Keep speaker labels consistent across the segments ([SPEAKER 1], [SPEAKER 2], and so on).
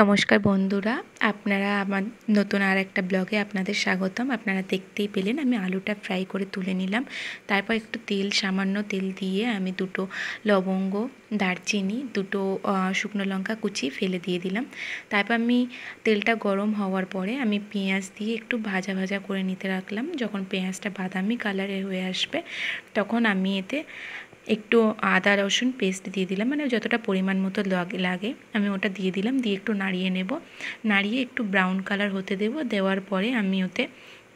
[SPEAKER 1] নমস্কার বন্ধুরা, আপনারা আমার নতুন আর একটা ব্লগে আপনাদের স্বাগতম। আপনারা দেখতেই পেলেন আমি আলুটা ফ্রাই করে তুলে নিলাম। তারপর একটু সামান্য তেল দিয়ে আমি দুটো লবঙ্গ, দারচিনি, দুটো শুকনো লঙ্কা কুচি ফেলে দিয়ে দিলাম। তারপর আমি তেলটা গরম হওয়ার পরে আমি পেঁয়াজ দিয়ে একটু ভাজা ভাজা করে নিতে রাখলাম। যখন পেঁয়াজটা বাদামি কালারের হয়ে আসবে তখন আমি এতে একটু আদা রসুন পেস্ট দিয়ে দিলাম, মানে যতটা পরিমাণ মতো লাগে আমি ওটা দিয়ে দিলাম। দিয়ে একটু নাড়িয়ে নেব, নাড়িয়ে একটু ব্রাউন কালার হতে দেব। দেওয়ার পরে আমি ওতে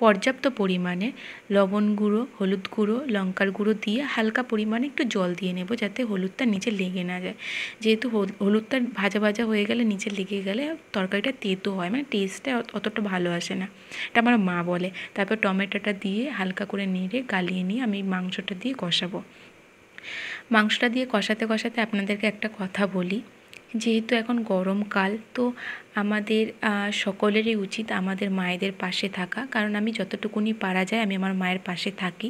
[SPEAKER 1] পর্যাপ্ত পরিমাণে লবণ গুঁড়ো, হলুদ গুঁড়ো, লঙ্কার গুঁড়ো দিয়ে হালকা পরিমাণে একটু জল দিয়ে নেব, যাতে হলুদটা নিচে লেগে না যায়। যেহেতু হলুদটা ভাজা ভাজা হয়ে গেলে নিচে লেগে গেলে তরকারিটা তেতো হয়, মানে টেস্টটা অতটা ভালো আসে না, এটা আমার মা বলে। তারপর টমেটোটা দিয়ে হালকা করে নেড়ে গালিয়ে নিয়ে আমি মাংসটা দিয়ে কষাবো। মাংসটা দিয়ে কষাতে কষাতে আপনাদেরকে একটা কথা বলি, যেহেতু এখন গরমকাল, তো আমাদের সকলেরই উচিত আমাদের মায়েদের পাশে থাকা। কারণ আমি যতটুকুনি পারা যায় আমি আমার মায়ের পাশে থাকি,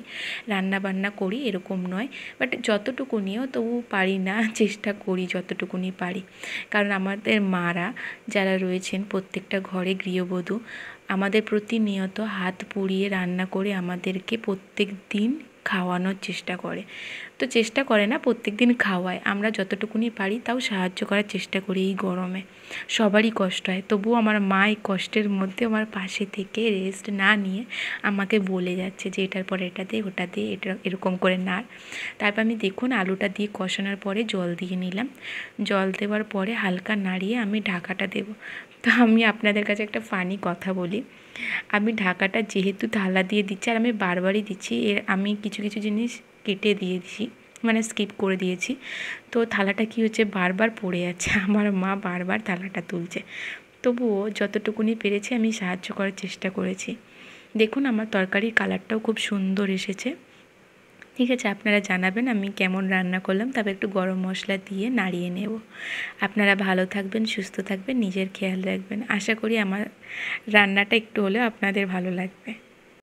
[SPEAKER 1] রান্না বান্না করি, এরকম নয়, বাট যতটুকুনিও তবু পারি না, চেষ্টা করি যতটুকুনি পারি। কারণ আমাদের মারা যারা রয়েছেন প্রত্যেকটা ঘরে গৃহবধূ, আমাদের প্রতিনিয়ত হাত পুড়িয়ে রান্না করে আমাদেরকে প্রত্যেক দিন খাওয়ানোর চেষ্টা করে। তো চেষ্টা করে না, প্রত্যেক দিন খাওয়ায়। আমরা যতটুকুনি পারি তাও সাহায্য করার চেষ্টা করি। এই গরমে সবারই কষ্ট হয়, তবুও আমার মা এই কষ্টের মধ্যে আমার পাশে থেকে রেস্ট না নিয়ে আমাকে বলে যাচ্ছে যে এটার পরে এটা দে, ওটা দে, এটা এরকম করে নাড়। তারপর আমি দেখুন আলুটা দিয়ে কষানোর পরে জল দিয়ে নিলাম। জল দেওয়ার পরে হালকা নাড়িয়ে আমি ঢাকাটা দেব। তো আমি আপনাদের কাছে একটা ফানি কথা বলি, আমি ঢাকাটা যেহেতু থালা দিয়ে দিচ্ছি, আর আমি বারবারই দিচ্ছি, আমি কিছু কিছু জিনিস কেটে দিয়েছি, মানে স্কিপ করে দিয়েছি। তো থালাটা কী হচ্ছে, বারবার পড়ে যাচ্ছে, আমার মা বারবার থালাটা তুলছে। তবুও যতটুকুনি পেরেছি আমি সাহায্য করার চেষ্টা করেছি। দেখুন আমার তরকারির কালারটাও খুব সুন্দর এসেছে। ঠিক আছে, আপনারা জানাবেন আমি কেমন রান্না করলাম। তবে একটু গরম মশলা দিয়ে নাড়িয়ে নেব। আপনারা ভালো থাকবেন, সুস্থ থাকবেন, নিজের খেয়াল রাখবেন। আশা করি আমার রান্নাটা একটু হলেও আপনাদের ভালো লাগবে।